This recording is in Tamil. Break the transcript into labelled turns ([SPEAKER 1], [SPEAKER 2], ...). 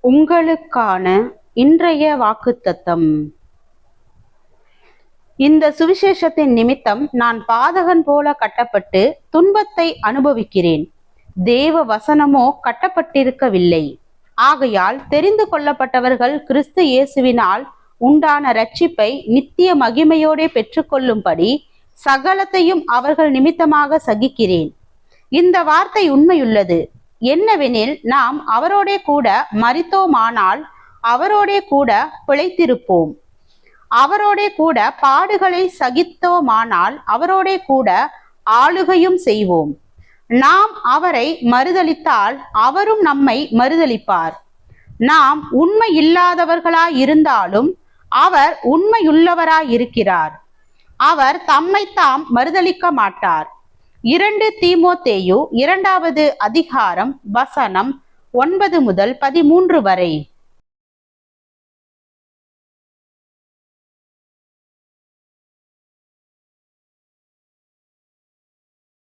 [SPEAKER 1] உங்களுக்கான இன்றைய வாக்குத்தத்தம். இந்த சுவிசேஷத்தின் நிமித்தம் நான் பாதகன் போல கட்டப்பட்டு துன்பத்தை அனுபவிக்கிறேன். தேவ வசனமோ கட்டப்பட்டிருக்கவில்லை. ஆகையால் தெரிந்து கொள்ளப்பட்டவர்கள் கிறிஸ்து இயேசுவினால் உண்டான இரட்சிப்பை நித்திய மகிமையோடே பெற்றுக்கொள்ளும்படி சகலத்தையும் அவர்கள் நிமித்தமாக சகிக்கிறேன். இந்த வார்த்தை உண்மையுள்ளது. என்னவெனில், நாம் அவரோடே கூட மரித்தோமானால் அவரோடே கூட பிழைத்திருப்போம். அவரோடே கூட பாடுகளை சகித்தோமானால் அவரோடே கூட ஆளுகையும் செய்வோம். நாம் அவரை மறுதலித்தால் அவரும் நம்மை மறுதலிப்பார். நாம் உண்மை இல்லாதவர்களாயிருந்தாலும் அவர் உண்மையுள்ளவராயிருக்கிறார். அவர் தம்மைத்தாம் மறுதலிக்க மாட்டார். 2 தீமோத்தேயு 2வது அதிகாரம் வசனம் 9 முதல் 13 வரை.